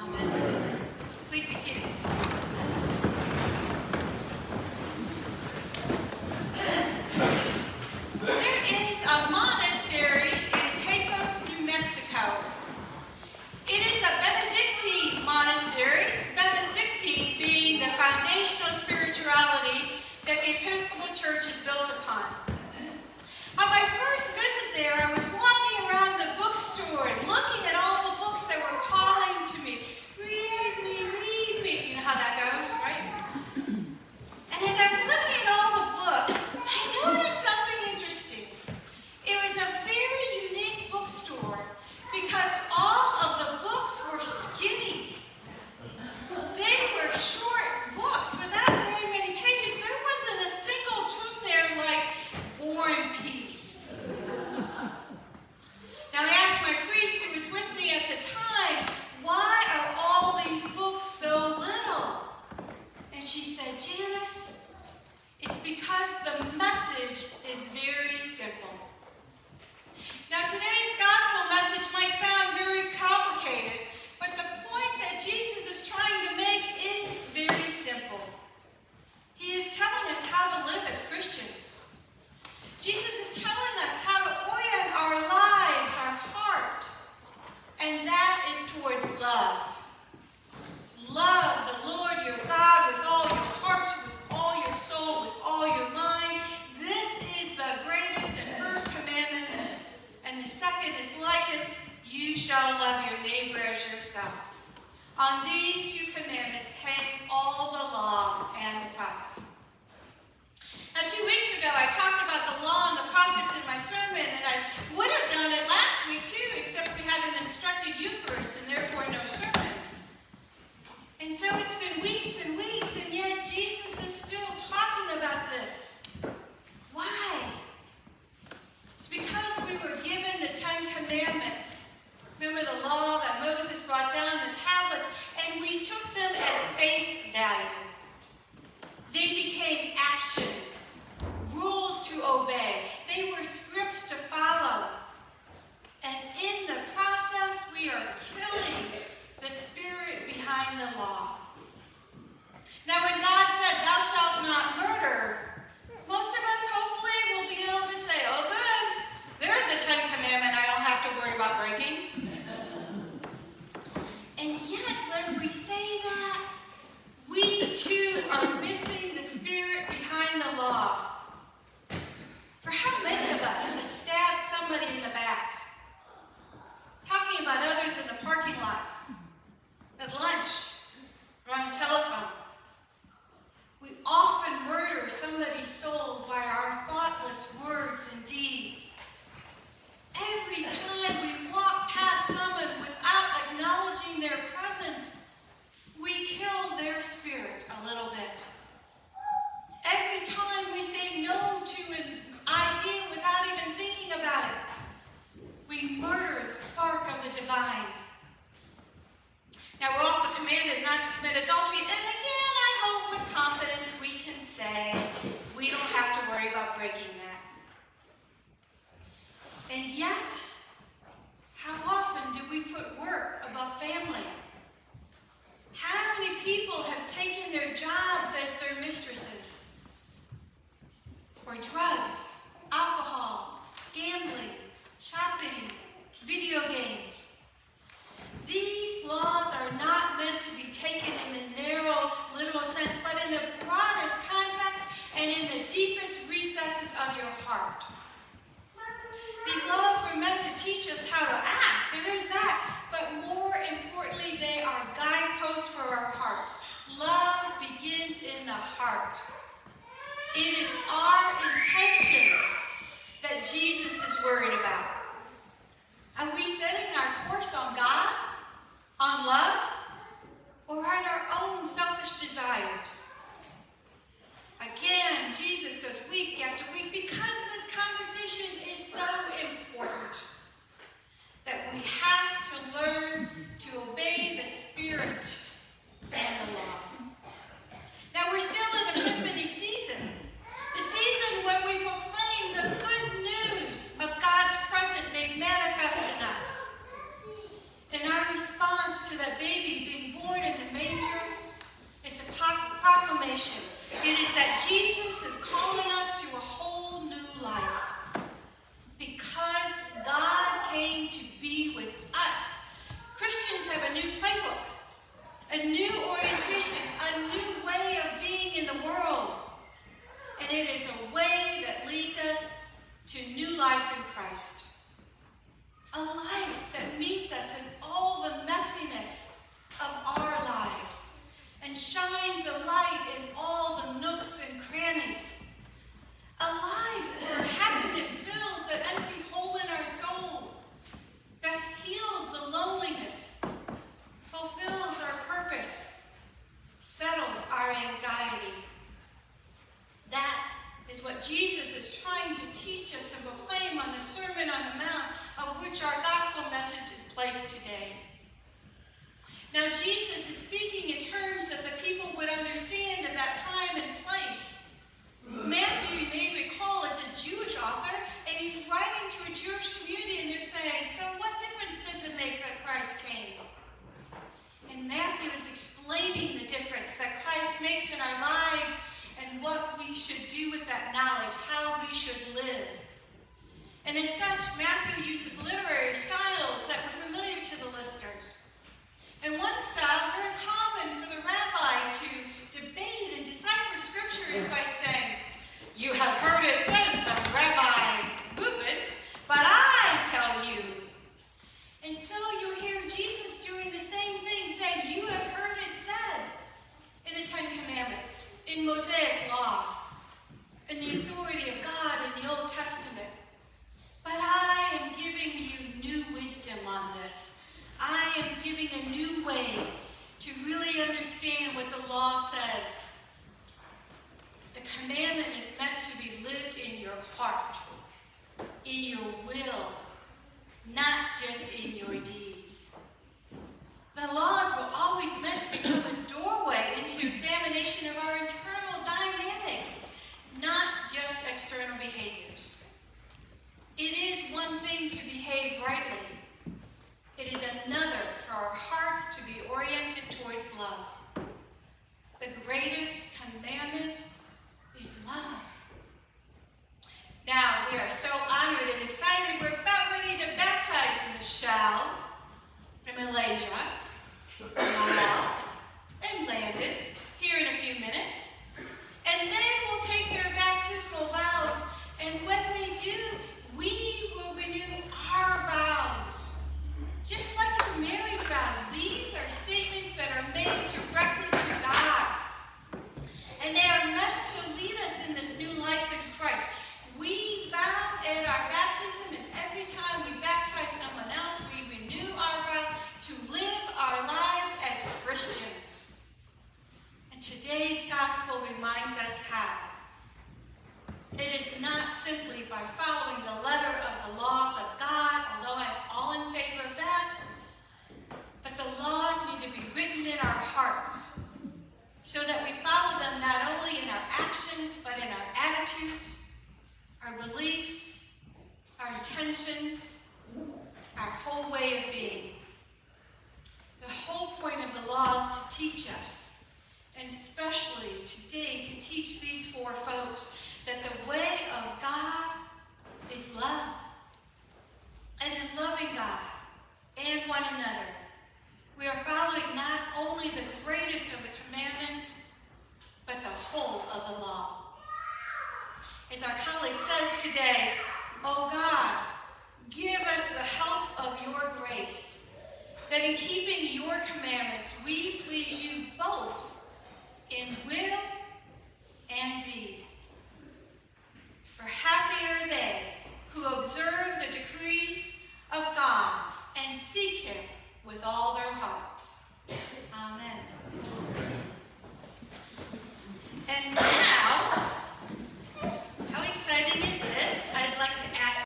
Amen. Please be seated. There is a monastery in Pecos, New Mexico. It is a Benedictine monastery, Benedictine being the foundational spirituality that the Episcopal Church is built upon. On my first visit there, I was walking around the bookstore and looking at all the books that were calling to me. Read me, read me. You know how that goes, right? And as I was looking at all the books, I noticed something interesting. It was a very unique bookstore because all of the books were skinny. They were short books without very many pages. There wasn't a single tome there like War and Peace. Now I asked my priest who was with me at the time, why are all these books so little? And she said, Janice, it's because the message is very simple. Now today's gospel message might sound very complicated, but the point that Jesus is trying to make is very simple. He is telling us how to live as Christians. Jesus is telling us how to orient our lives, our heart, and that is towards love. Love the Lord your God with all your heart, with all your soul, with all your mind. This is the greatest and first commandment, and the second is like it, you shall love your neighbor as yourself. On these two commandments hang all the law and the prophets. Now, 2 weeks ago, I talked about the law and the prophets in my sermon, and I would have done it last week too, except we had an instructed Eucharist and therefore no sermon. And so it's been weeks and weeks, and yet Jesus is still talking about this. Why? It's because we were given the 10 Commandments. Remember the law that Moses brought down, the tablets, and we took them at face value. They became action, rules to obey. They were scripts to follow. And in the process, we are killing the spirit behind the law. Now, when God said, thou shalt not murder, most of us hopefully will be able to say, oh good, there's a 10 commandment I don't have to worry about breaking. And yet, when we say that, we too are missing the spirit behind the law. For how many of us has stabbed somebody in the back? Talking about others in the parking lot, at lunch, or on the telephone. We often murder somebody's soul by our thoughtless words and deeds. Every time we walk past someone without acknowledging their presence, we kill their spirit a little bit. Every time we say no to an idea without even thinking about it, we murder the spark of the divine. Now, we're also commanded not to commit adultery, and again, I hope with confidence we can say we don't have to worry about breaking that. And yet, how often do we put work above family? How many people have taken their jobs as their mistresses? Or drugs, alcohol, gambling, shopping, video games. These laws are not meant to be taken in the narrow, literal sense, but in the broadest context and in the deepest recesses of your heart. These laws were meant to teach us how to act. There is that. But more importantly, they are guideposts for our hearts. Love begins in the heart. It is our intentions that Jesus is worried about. Are we setting our course on God, on love, or on our life in Christ. A life that meets us in all the messiness of our lives and shines a light in all the nooks and crannies. A life where happiness fills that empty hole in our soul, that heals the loneliness, fulfills our purpose, settles our anxiety. That is what Jesus is trying to teach us and proclaim on the Sermon on the Mount, of which our gospel message is placed today. Now, Jesus is speaking in terms that the people would understand of that time and place. Matthew, you may recall, is a Jewish author, and he's writing to a Jewish community, and they're saying, so what difference does it make that Christ came? And Matthew is explaining the difference that Christ makes in our lives and what we should do with that knowledge, how we should live. And as such, Matthew uses literary styles that were familiar to the listeners. And one style is very common for the rabbi to debate and decipher scriptures by saying, you have heard it said from Rabbi Reuben, but I tell you. And so you hear Jesus doing the same thing, saying, you have heard it said in the Ten Commandments, in Mosaic law, in the authority of God in the Old Testament. But I am giving you new wisdom on this. I am giving a new way to really understand what the law says. The commandment is meant to be lived in your heart, in your will, not just in your deeds. The laws were always meant to become a doorway into examination of our internal dynamics, not just external behaviors. It is one thing to behave rightly. It is another for our hearts to be oriented towards love. The greatest commandment is love. Now, we are so honored and excited. We're about ready to baptize Michelle in Malaysia, and Landon here in a few minutes. And then we'll take their baptismal vows, and when they do, we will renew our vows. Just like your marriage vows, these are statements that are made directly to God. And they are meant to lead us in this new life in Christ. We vow at our baptism, and every time we baptize someone else, we renew our vow to live our lives as Christians. And today's gospel reminds us how. It is not simply by following the letter of the laws of God, although I'm all in favor of that, but the laws need to be written in our hearts so that we follow them not only in our actions, but in our attitudes, our beliefs, our intentions, our whole way of being. The whole point of the law is to teach us, and especially today to teach these four folks, that the way of God is love. And in loving God and one another, we are following not only the greatest of the commandments, but the whole of the law. As our colleague says today, "O God, give us the help of your grace, that in keeping your commandments we please you both in will and deed. For happy are they who observe the decrees of God and seek him with all